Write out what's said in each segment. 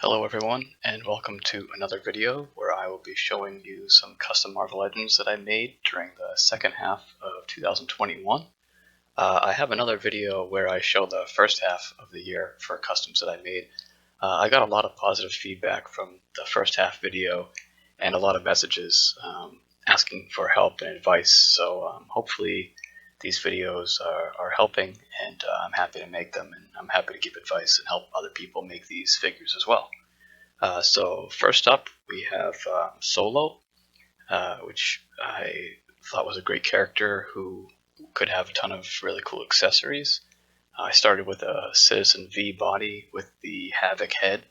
Hello everyone, and welcome to another video where I will be showing you some custom Marvel Legends that I made during the second half of 2021. I have another video where I show the first half of the year for customs that I made. I got a lot of positive feedback from the first half video and a lot of messages asking for help and advice, so hopefully these videos are helping, and I'm happy to make them, and I'm happy to give advice and help other people make these figures as well. So first up we have Solo, which I thought was a great character who could have a ton of really cool accessories. I started with a Citizen V body with the Havoc head.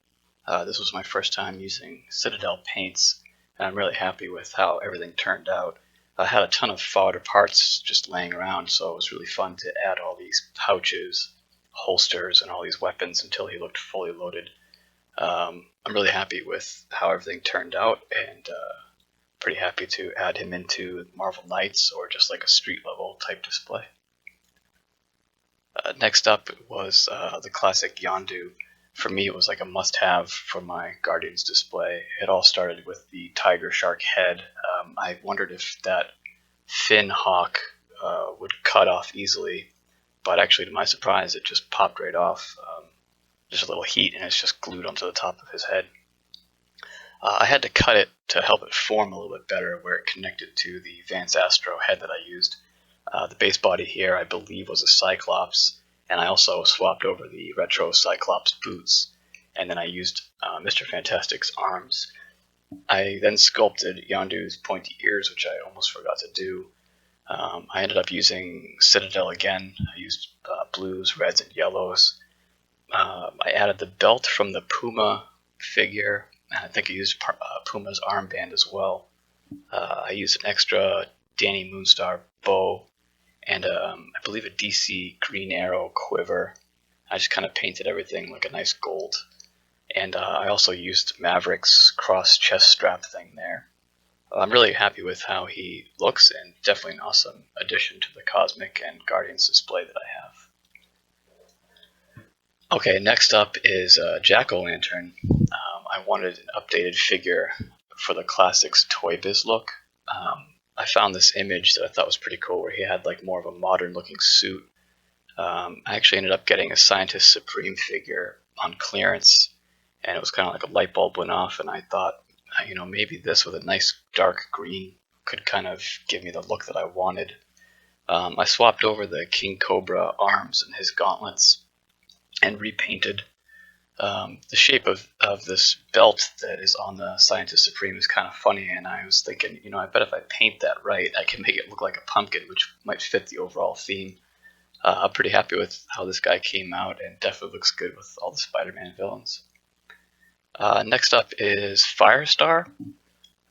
This was my first time using Citadel paints, and I'm really happy with how everything turned out. I had a ton of fodder parts just laying around, so it was really fun to add all these pouches, holsters, and all these weapons until he looked fully loaded. I'm really happy with how everything turned out, and pretty happy to add him into Marvel Knights or just like a street level type display. Next up was the classic Yondu. For me, it was like a must-have for my Guardians display. It all started with the tiger shark head. I wondered if that fin hawk would cut off easily, but actually to my surprise it just popped right off. Just a little heat and it's just glued onto the top of his head. I had to cut it to help it form a little bit better where it connected to the Vance Astro head that I used. The base body here I believe was a Cyclops, and I also swapped over the retro Cyclops boots, and then I used Mr. Fantastic's arms. I then sculpted Yondu's pointy ears, which I almost forgot to do. I ended up using Citadel again. I used blues, reds, and yellows. I added the belt from the Puma figure, and I think I used Puma's armband as well. I used an extra Danny Moonstar bow, and I believe a DC Green Arrow quiver. I just kind of painted everything like a nice gold. And I also used Maverick's cross chest strap thing there. I'm really happy with how he looks, and definitely an awesome addition to the Cosmic and Guardians display that I have. Okay, next up is Jack-O-Lantern. I wanted an updated figure for the classics Toy Biz look. I found this image that I thought was pretty cool where he had like more of a modern looking suit. I actually ended up getting a Scientist Supreme figure on clearance, and it was kind of like a light bulb went off, and I thought, you know, maybe this with a nice dark green could kind of give me the look that I wanted. I swapped over the King Cobra arms and his gauntlets and repainted. The shape of this belt that is on the Scientist Supreme is kind of funny, and I was thinking, you know, I bet if I paint that right, I can make it look like a pumpkin, which might fit the overall theme. I'm pretty happy with how this guy came out, and definitely looks good with all the Spider-Man villains. Next up is Firestar.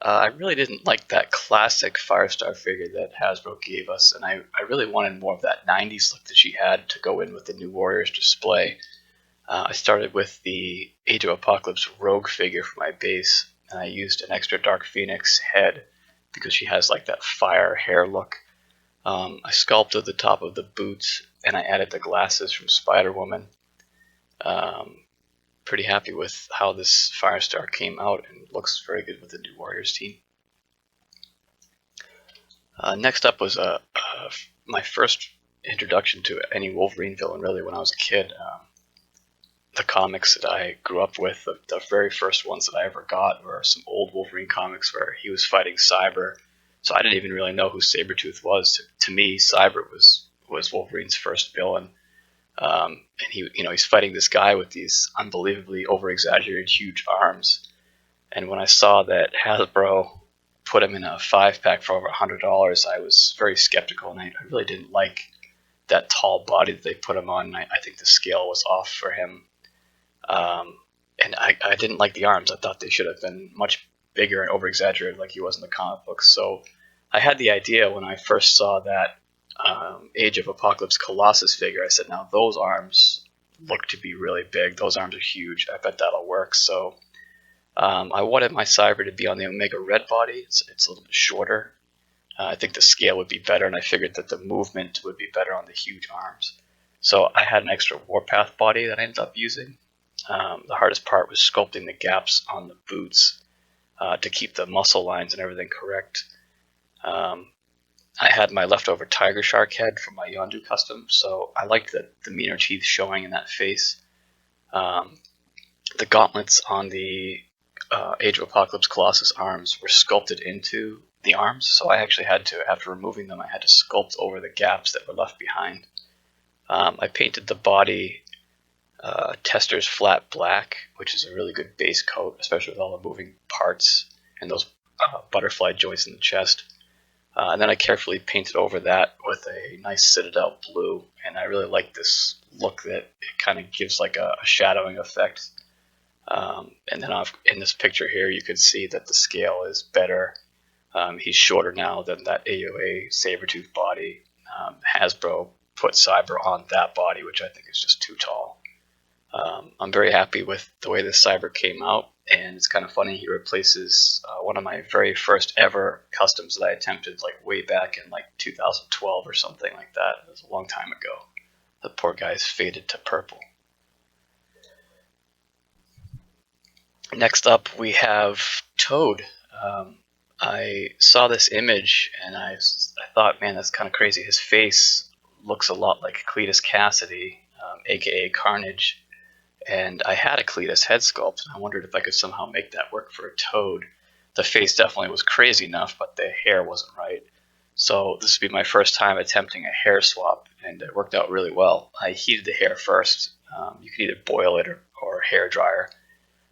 I really didn't like that classic Firestar figure that Hasbro gave us, and I really wanted more of that 90s look that she had to go in with the New Warriors display. I started with the Age of Apocalypse Rogue figure for my base, and I used an extra Dark Phoenix head because she has like that fire hair look. I sculpted the top of the boots, and I added the glasses from Spider-Woman. Pretty happy with how this Firestar came out, and looks very good with the New Warriors team. Next up was my first introduction to any Wolverine villain really when I was a kid. The comics that I grew up with, the very first ones that I ever got were some old Wolverine comics where he was fighting Cyber. So I didn't even really know who Sabretooth was. To me, Cyber was Wolverine's first villain. And he's fighting this guy with these unbelievably over-exaggerated huge arms. And when I saw that Hasbro put him in a 5-pack for over $100, I was very skeptical, and I really didn't like that tall body that they put him on. I think the scale was off for him. And I didn't like the arms. I thought they should have been much bigger and over-exaggerated like he was in the comic books. So I had the idea when I first saw that Age of Apocalypse Colossus figure. I said, now those arms look to be really big. Those arms are huge. I bet that'll work. So I wanted my Cyber to be on the Omega Red body. It's a little bit shorter. I think the scale would be better, and I figured that the movement would be better on the huge arms. So I had an extra WARPATH body that I ended up using. The hardest part was sculpting the gaps on the boots to keep the muscle lines and everything correct. I had my leftover tiger shark head from my Yondu custom, so I liked the meaner teeth showing in that face. The gauntlets on the Age of Apocalypse Colossus arms were sculpted into the arms, so I actually had to, after removing them, I had to sculpt over the gaps that were left behind. I painted the body Tester's flat black, which is a really good base coat, especially with all the moving parts and those butterfly joints in the chest. And then I carefully painted over that with a nice Citadel blue, and I really like this look that it kind of gives like a shadowing effect. And then in this picture here, you can see that the scale is better. He's shorter now than that AOA Sabretooth body. Hasbro put Cyber on that body, which I think is just too tall. I'm very happy with the way this Cyber came out, and it's kind of funny, he replaces one of my very first ever customs that I attempted like way back in like 2012 or something like that. It was a long time ago. The poor guy's faded to purple. Next up we have Toad. I saw this image and I thought, man, that's kind of crazy. His face looks a lot like Cletus Cassidy, aka Carnage. And I had a Cletus head sculpt, and I wondered if I could somehow make that work for a Toad. The face definitely was crazy enough, but the hair wasn't right. So this would be my first time attempting a hair swap, and it worked out really well. I heated the hair first. You could either boil it or hair dryer.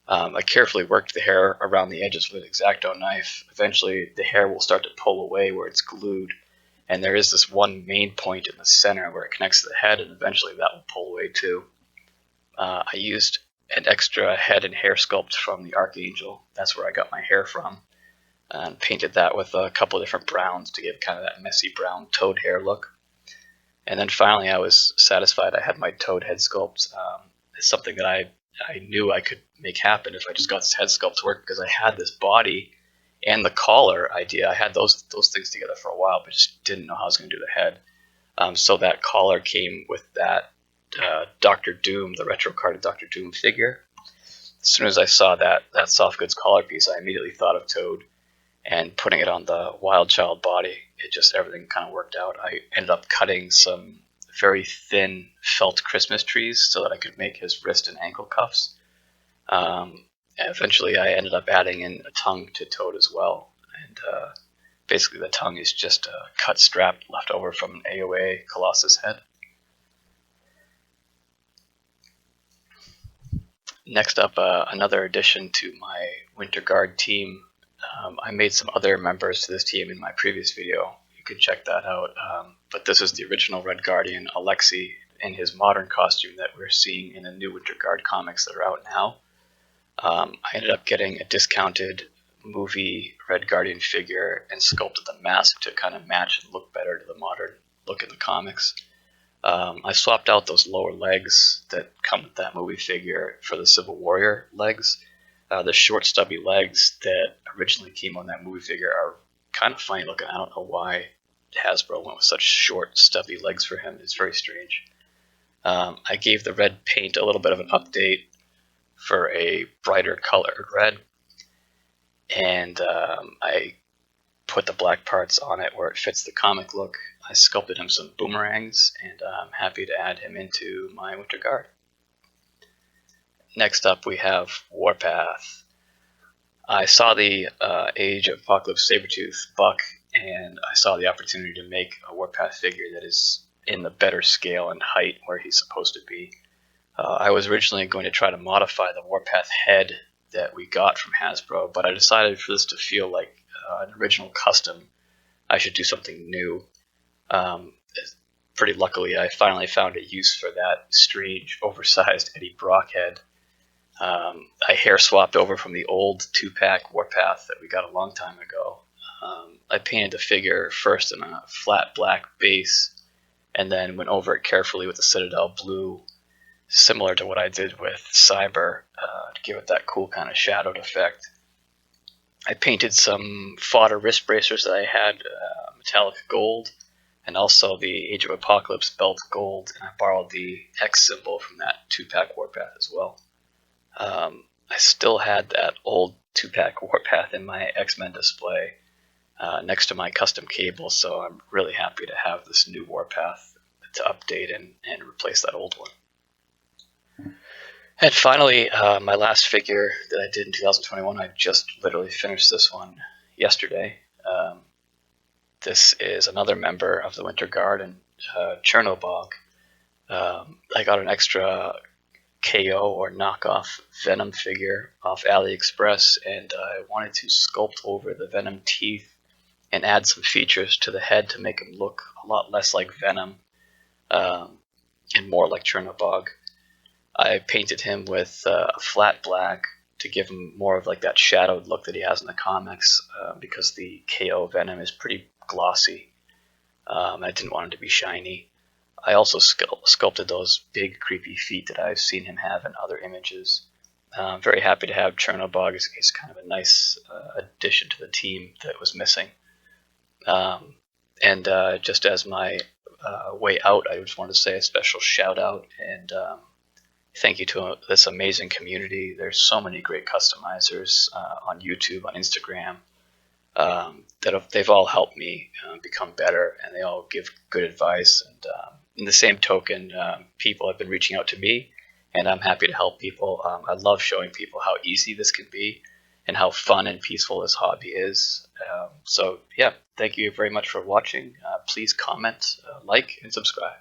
I carefully worked the hair around the edges with an X-Acto knife. Eventually, the hair will start to pull away where it's glued, and there is this one main point in the center where it connects to the head, and eventually that will pull away too. I used an extra head and hair sculpt from the Archangel. That's where I got my hair from. And painted that with a couple of different browns to give kind of that messy brown Toad hair look. And then finally I was satisfied I had my Toad head sculpt. It's something that I knew I could make happen if I just got this head sculpt to work, because I had this body and the collar idea. I had those things together for a while, but just didn't know how I was going to do the head. So that collar came with that Dr. Doom, the retro carded Dr. Doom figure. As soon as I saw that soft goods collar piece, I immediately thought of Toad, and putting it on the Wild Child body, it just, everything kind of worked out. I ended up cutting some very thin felt Christmas trees so that I could make his wrist and ankle cuffs. Eventually I ended up adding in a tongue to Toad as well, and basically the tongue is just a cut strap left over from an AOA Colossus head. Next up, another addition to my Winter Guard team. I made some other members to this team in my previous video. You can check that out. But this is the original Red Guardian Alexi in his modern costume that we're seeing in the new Winter Guard comics that are out now. I ended up getting a discounted movie Red Guardian figure and sculpted the mask to kind of match and look better to the modern look in the comics. I swapped out those lower legs that come with that movie figure for the Civil Warrior legs. The short stubby legs that originally came on that movie figure are kind of funny looking. I don't know why Hasbro went with such short stubby legs for him. It's very strange. I gave the red paint a little bit of an update for a brighter colored red, and I put the black parts on it where it fits the comic look. I sculpted him some boomerangs, and I'm happy to add him into my Winter Guard. Next up we have WARPATH. I saw the Age of Apocalypse Sabretooth buck, and I saw the opportunity to make a WARPATH figure that is in the better scale and height where he's supposed to be. I was originally going to try to modify the WARPATH head that we got from Hasbro, but I decided for this to feel like an original custom, I should do something new. Pretty luckily, I finally found a use for that strange, oversized Eddie Brock head. I hair swapped over from the old 2-pack WARPATH that we got a long time ago. I painted the figure first in a flat black base, and then went over it carefully with the Citadel blue, similar to what I did with Cyber, to give it that cool kind of shadowed effect. I painted some fodder wrist bracers that I had metallic gold, and also the Age of Apocalypse belt gold, and I borrowed the X symbol from that 2-pack WARPATH as well. I still had that old 2-pack Warpath in my X-Men display next to my custom cable, so I'm really happy to have this new Warpath to update and replace that old one. And finally, my last figure that I did in 2021, I just literally finished this one yesterday. This is another member of the Winter Guard, and Chernobog. I got an extra KO or knockoff Venom figure off AliExpress, and I wanted to sculpt over the Venom teeth and add some features to the head to make him look a lot less like Venom and more like Chernobog. I painted him with a flat black to give him more of like that shadowed look that he has in the comics, because the KO Venom is pretty glossy. I didn't want him to be shiny. I also sculpted those big creepy feet that I've seen him have in other images. I'm very happy to have Chernobog. He's kind of a nice addition to the team that was missing. And just as my way out, I just wanted to say a special shout out and thank you to this amazing community. There's so many great customizers on YouTube, on Instagram, that they've all helped me become better, and they all give good advice. And in the same token, people have been reaching out to me, and I'm happy to help people. I love showing people how easy this can be and how fun and peaceful this hobby is. So yeah, thank you very much for watching. Please comment, like, and subscribe.